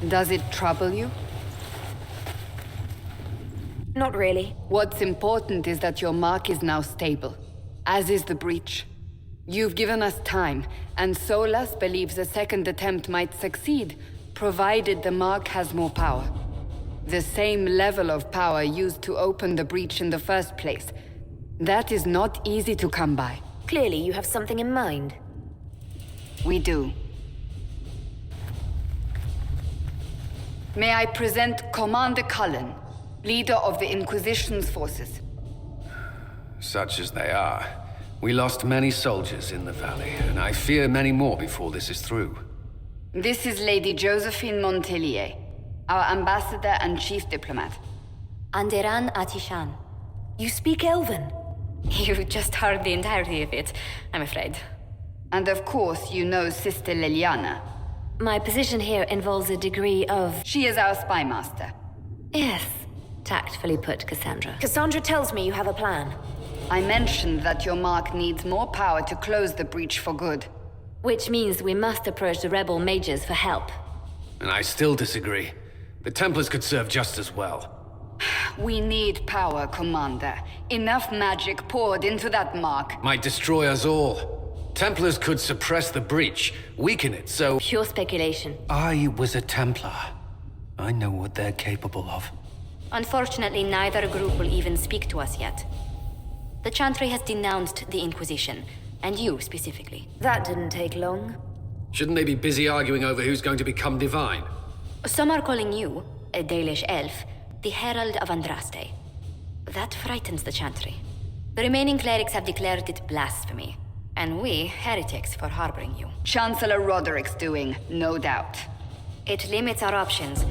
Does it trouble you? Not really. What's important is that your mark is now stable, as is the breach. You've given us time, and Solas believes a second attempt might succeed, provided the mark has more power. The same level of power used to open the breach in the first place. That is not easy to come by. Clearly you have something in mind. We do. May I present Commander Cullen, leader of the Inquisition's forces. Such as they are. We lost many soldiers in the valley, and I fear many more before this is through. This is Lady Josephine Montelier, our ambassador and chief diplomat. Anderan Atishan. You speak Elven? You just heard the entirety of it, I'm afraid. And of course, you know Sister Liliana. My position here involves a degree of... She is our spy master. Yes, tactfully put, Cassandra. Cassandra tells me you have a plan. I mentioned that your mark needs more power to close the breach for good. Which means we must approach the rebel mages for help. And I still disagree. The Templars could serve just as well. We need power, Commander. Enough magic poured into that mark. Might destroy us all. Templars could suppress the breach, weaken it, so... Pure speculation. I was a Templar. I know what they're capable of. Unfortunately, neither group will even speak to us yet. The Chantry has denounced the Inquisition, and you specifically. That didn't take long. Shouldn't they be busy arguing over who's going to become divine? Some are calling you, a Dalish elf, the Herald of Andraste. That frightens the Chantry. The remaining clerics have declared it blasphemy, and we, heretics, for harboring you. Chancellor Roderick's doing, no doubt. It limits our options.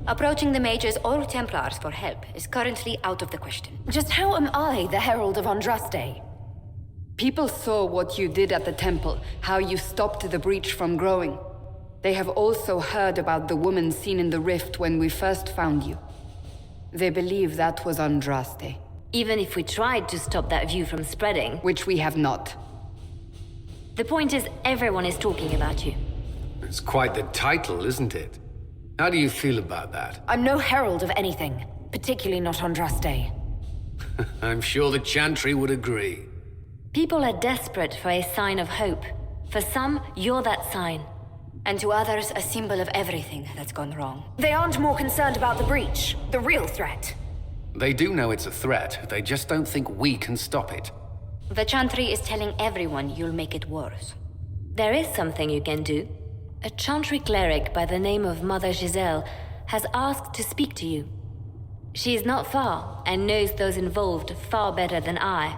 Approaching the mages or Templars for help is currently out of the question. Just how am I the Herald of Andraste? People saw what you did at the temple, how you stopped the breach from growing. They have also heard about the woman seen in the rift when we first found you. They believe that was Andraste. Even if we tried to stop that view from spreading... Which we have not. The point is, everyone is talking about you. It's quite the title, isn't it? How do you feel about that? I'm no herald of anything, particularly not Andraste. I'm sure the Chantry would agree. People are desperate for a sign of hope. For some, you're that sign. And to others, a symbol of everything that's gone wrong. They aren't more concerned about the breach, the real threat. They do know it's a threat, they just don't think we can stop it. The Chantry is telling everyone you'll make it worse. There is something you can do. A Chantry cleric by the name of Mother Giselle has asked to speak to you. She is not far and knows those involved far better than I.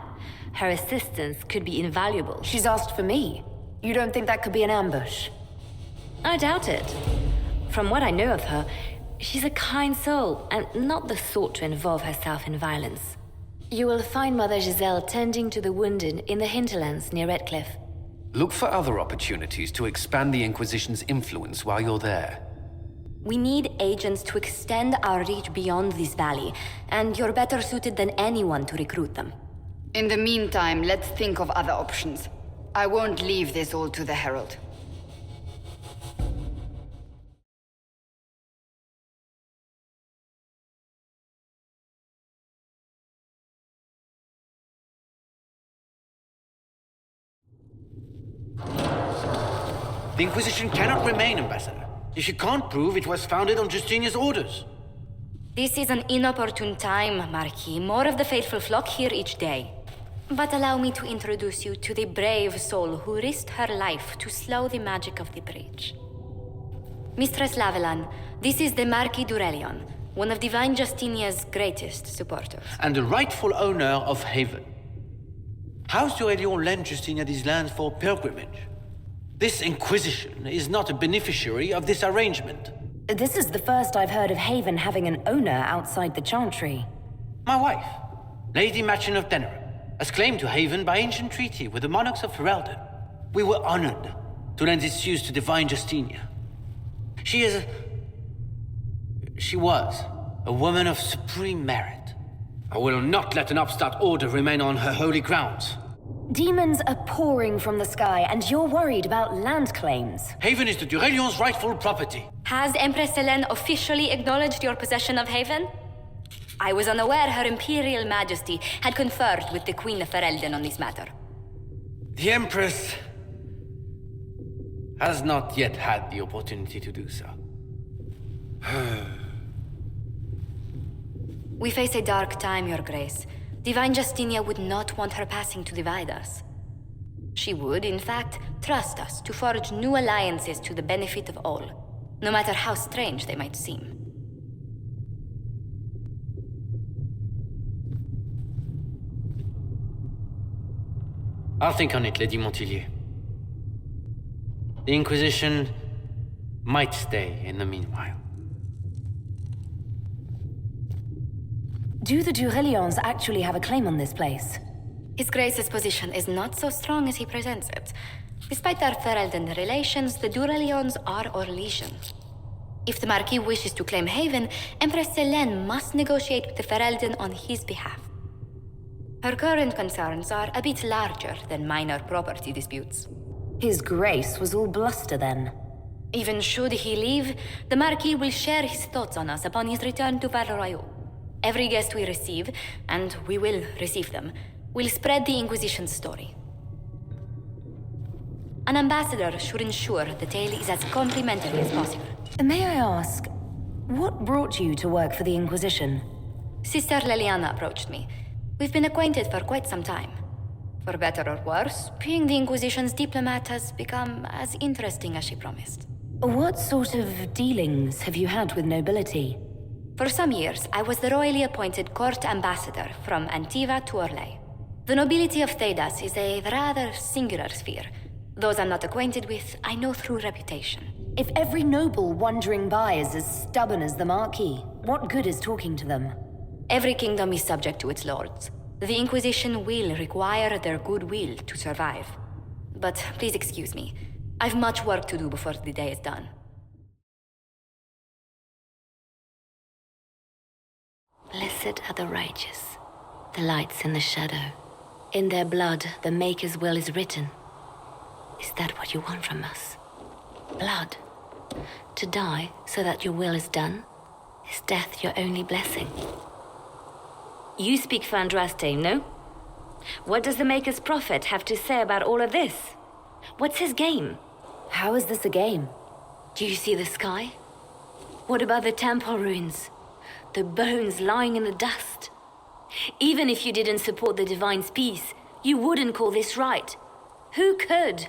Her assistance could be invaluable. She's asked for me. You don't think that could be an ambush? I doubt it. From what I know of her, she's a kind soul and not the sort to involve herself in violence. You will find Mother Giselle tending to the wounded in the hinterlands near Redcliffe. Look for other opportunities to expand the Inquisition's influence while you're there. We need agents to extend our reach beyond this valley, and you're better suited than anyone to recruit them. In the meantime, let's think of other options. I won't leave this all to the Herald. The Inquisition cannot remain, Ambassador, if you can't prove it was founded on Justinia's orders. This is an inopportune time, Marquis. More of the faithful flock here each day. But allow me to introduce you to the brave soul who risked her life to slow the magic of the breach. Mistress Lavellan, this is the Marquis d'Aurelion, one of Divine Justinia's greatest supporters. And the rightful owner of Haven. House d'Aurelion lent Justinia these lands for pilgrimage. This Inquisition is not a beneficiary of this arrangement. This is the first I've heard of Haven having an owner outside the Chantry. My wife, Lady Machin of Denerim, has claimed to Haven by ancient treaty with the monarchs of Ferelden. We were honored to lend its use to Divine Justinia. She was a woman of supreme merit. I will not let an upstart order remain on her holy grounds. Demons are pouring from the sky, and you're worried about land claims. Haven is the Durelion's rightful property. Has Empress Selene officially acknowledged your possession of Haven? I was unaware Her Imperial Majesty had conferred with the Queen of Ferelden on this matter. The Empress has not yet had the opportunity to do so. We face a dark time, Your Grace. Divine Justinia would not want her passing to divide us. She would, in fact, trust us to forge new alliances to the benefit of all, no matter how strange they might seem. I'll think on it, Lady Montilyet. The Inquisition might stay in the meanwhile. Do the Durelions actually have a claim on this place? His Grace's position is not so strong as he presents it. Despite their Ferelden relations, the Durelions are our legion. If the Marquis wishes to claim Haven, Empress Selene must negotiate with the Ferelden on his behalf. Her current concerns are a bit larger than minor property disputes. His Grace was all bluster then. Even should he leave, the Marquis will share his thoughts on us upon his return to Val Royeaux. Every guest we receive, and we will receive them, will spread the Inquisition's story. An ambassador should ensure the tale is as complimentary as possible. May I ask, what brought you to work for the Inquisition? Sister Leliana approached me. We've been acquainted for quite some time. For better or worse, being the Inquisition's diplomat has become as interesting as she promised. What sort of dealings have you had with nobility? For some years, I was the royally appointed court ambassador from Antiva to Orlais. The nobility of Thedas is a rather singular sphere. Those I'm not acquainted with, I know through reputation. If every noble wandering by is as stubborn as the Marquis, what good is talking to them? Every kingdom is subject to its lords. The Inquisition will require their goodwill to survive. But please excuse me. I've much work to do before the day is done. Blessed are the righteous, the lights in the shadow. In their blood, the Maker's will is written. Is that what you want from us? Blood? To die so that your will is done? Is death your only blessing? You speak for Andraste, no? What does the Maker's prophet have to say about all of this? What's his game? How is this a game? Do you see the sky? What about the temple ruins? The bones lying in the dust? Even if you didn't support the Divine's peace, you wouldn't call this right. Who could?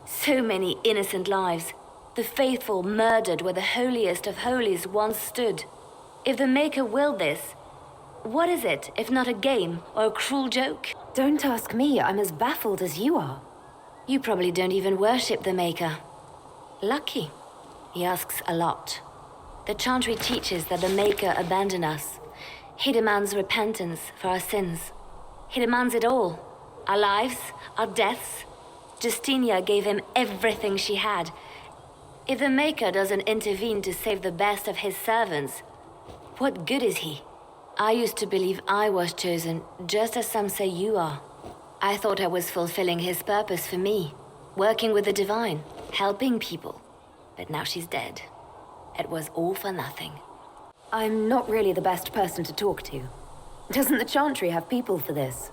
So many innocent lives. The faithful murdered where the holiest of holies once stood. If the Maker willed this, what is it if not a game or a cruel joke? Don't ask me, I'm as baffled as you are. You probably don't even worship the Maker. Lucky. He asks a lot. The Chantry teaches that the Maker abandoned us. He demands repentance for our sins. He demands it all. Our lives, our deaths. Justinia gave him everything she had. If the Maker doesn't intervene to save the best of his servants, what good is he? I used to believe I was chosen, just as some say you are. I thought I was fulfilling his purpose for me, working with the Divine, helping people. But now she's dead. It was all for nothing. I'm not really the best person to talk to. Doesn't the Chantry have people for this?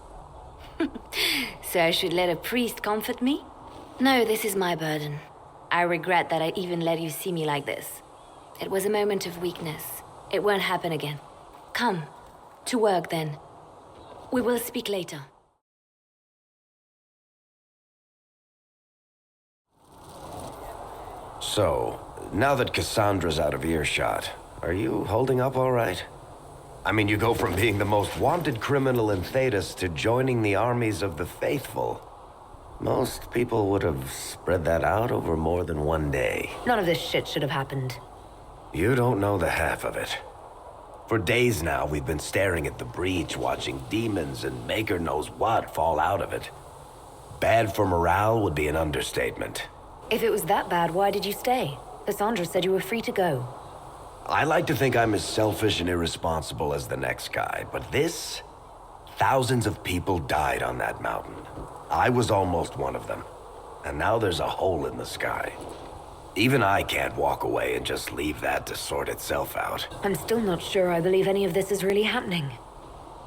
So I should let a priest comfort me? No, this is my burden. I regret that I even let you see me like this. It was a moment of weakness. It won't happen again. Come, to work then. We will speak later. So, now that Cassandra's out of earshot, are you holding up all right? I mean, you go from being the most wanted criminal in Thedas to joining the armies of the faithful. Most people would have spread that out over more than one day. None of this shit should have happened. You don't know the half of it. For days now, we've been staring at the breach, watching demons and Maker knows what fall out of it. Bad for morale would be an understatement. If it was that bad, why did you stay? Cassandra said you were free to go. I like to think I'm as selfish and irresponsible as the next guy, but this? Thousands of people died on that mountain. I was almost one of them. And now there's a hole in the sky. Even I can't walk away and just leave that to sort itself out. I'm still not sure I believe any of this is really happening.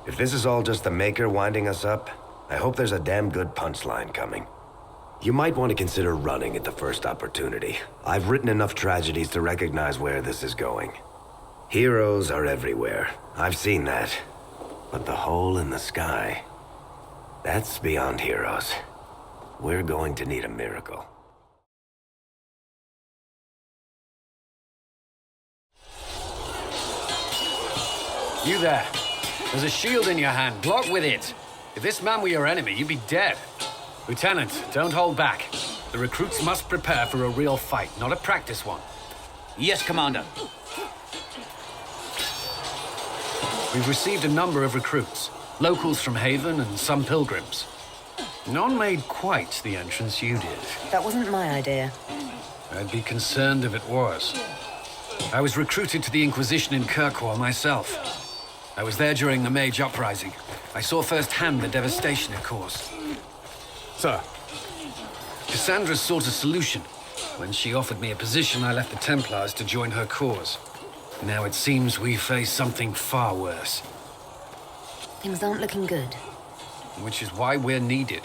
If this is all just the Maker winding us up, I hope there's a damn good punchline coming. You might want to consider running at the first opportunity. I've written enough tragedies to recognize where this is going. Heroes are everywhere. I've seen that. But the hole in the sky, that's beyond heroes. We're going to need a miracle. You there. There's a shield in your hand. Block with it. If this man were your enemy, you'd be dead. Lieutenant, don't hold back. The recruits must prepare for a real fight, not a practice one. Yes, Commander. We've received a number of recruits. Locals from Haven and some pilgrims. None made quite the entrance you did. That wasn't my idea. I'd be concerned if it was. I was recruited to the Inquisition in Kirkwall myself. I was there during the Mage Uprising. I saw firsthand the devastation it caused. Sir. Cassandra sought a solution. When she offered me a position, I left the Templars to join her cause. Now it seems we face something far worse. Things aren't looking good. Which is why we're needed.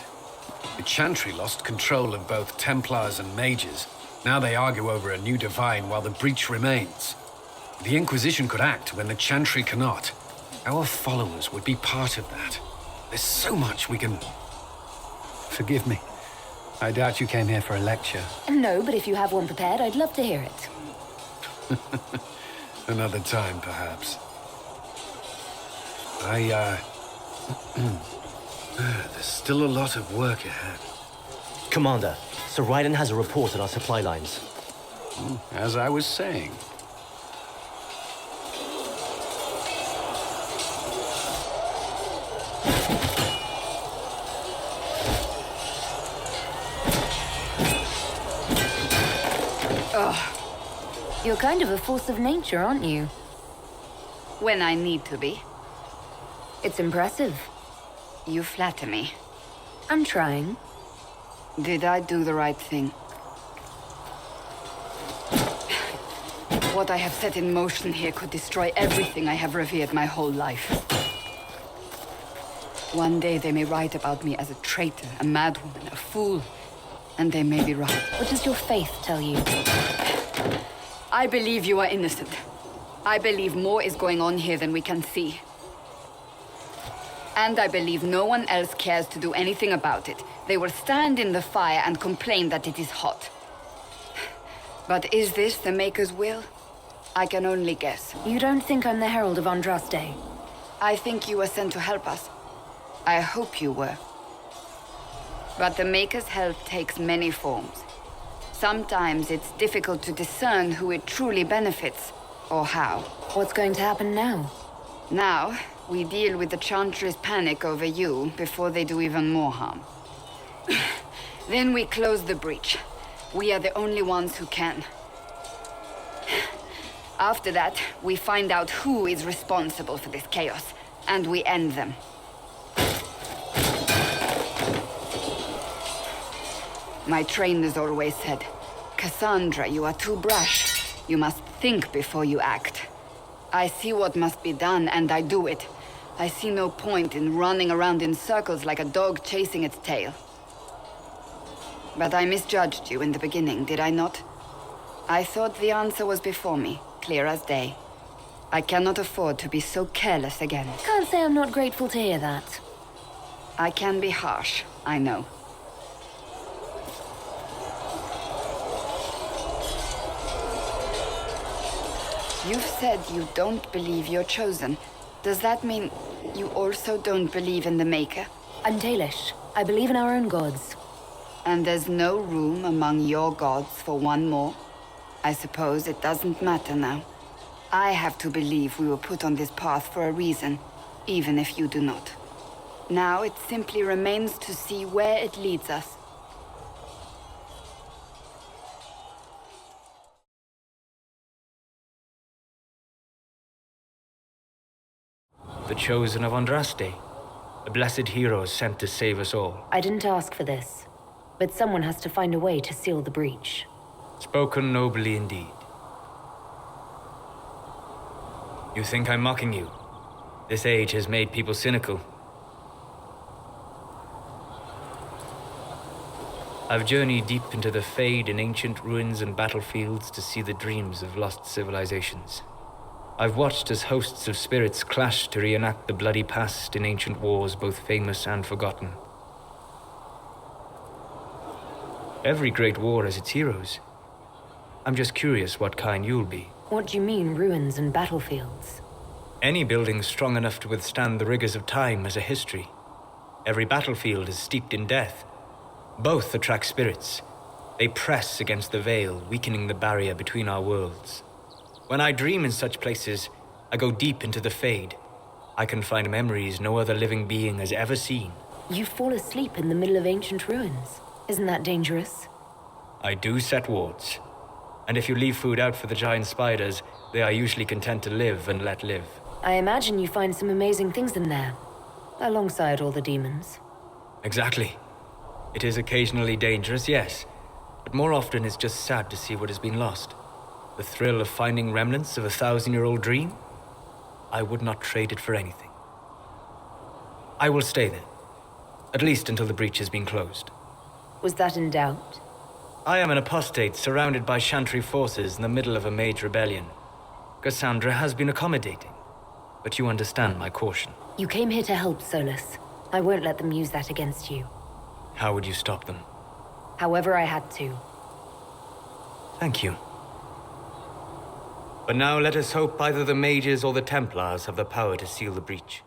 The Chantry lost control of both Templars and Mages. Now they argue over a new divine while the breach remains. The Inquisition could act when the Chantry cannot. Our followers would be part of that. There's so much we can... Forgive me. I doubt you came here for a lecture. No, but if you have one prepared, I'd love to hear it. Another time, perhaps. There's still a lot of work ahead. Commander, Sir Ryden has a report on our supply lines. As I was saying. You're kind of a force of nature, aren't you? When I need to be. It's impressive. You flatter me. I'm trying. Did I do the right thing? What I have set in motion here could destroy everything I have revered my whole life. One day they may write about me as a traitor, a madwoman, a fool, and they may be right. What does your faith tell you? I believe you are innocent. I believe more is going on here than we can see. And I believe no one else cares to do anything about it. They will stand in the fire and complain that it is hot. But is this the Maker's will? I can only guess. You don't think I'm the Herald of Andraste? I think you were sent to help us. I hope you were. But the Maker's help takes many forms. Sometimes it's difficult to discern who it truly benefits, or how. What's going to happen now? Now, we deal with the Chantry's panic over you before they do even more harm. Then we close the breach. We are the only ones who can. After that, we find out who is responsible for this chaos, and we end them. My trainers always said, Cassandra, you are too brash. You must think before you act. I see what must be done, and I do it. I see no point in running around in circles like a dog chasing its tail. But I misjudged you in the beginning, did I not? I thought the answer was before me, clear as day. I cannot afford to be so careless again. Can't say I'm not grateful to hear that. I can be harsh, I know. You've said you don't believe you're chosen. Does that mean you also don't believe in the Maker? I'm Dalish. I believe in our own gods. And there's no room among your gods for one more? I suppose it doesn't matter now. I have to believe we were put on this path for a reason, even if you do not. Now it simply remains to see where it leads us. The Chosen of Andraste. A blessed hero sent to save us all. I didn't ask for this, but someone has to find a way to seal the breach. Spoken nobly indeed. You think I'm mocking you? This age has made people cynical. I've journeyed deep into the Fade in ancient ruins and battlefields to see the dreams of lost civilizations. I've watched as hosts of spirits clash to reenact the bloody past in ancient wars, both famous and forgotten. Every great war has its heroes. I'm just curious what kind you'll be. What do you mean, ruins and battlefields? Any building strong enough to withstand the rigors of time has a history. Every battlefield is steeped in death. Both attract spirits. They press against the veil, weakening the barrier between our worlds. When I dream in such places, I go deep into the Fade. I can find memories no other living being has ever seen. You fall asleep in the middle of ancient ruins. Isn't that dangerous? I do set wards. And if you leave food out for the giant spiders, they are usually content to live and let live. I imagine you find some amazing things in there, alongside all the demons. Exactly. It is occasionally dangerous, yes, but more often it's just sad to see what has been lost. The thrill of finding remnants of a 1,000-year-old dream? I would not trade it for anything. I will stay there, at least until the breach has been closed. Was that in doubt? I am an apostate surrounded by Chantry forces in the middle of a mage rebellion. Cassandra has been accommodating, but you understand my caution. You came here to help, Solus. I won't let them use that against you. How would you stop them? However I had to. Thank you. But now let us hope either the mages or the Templars have the power to seal the breach.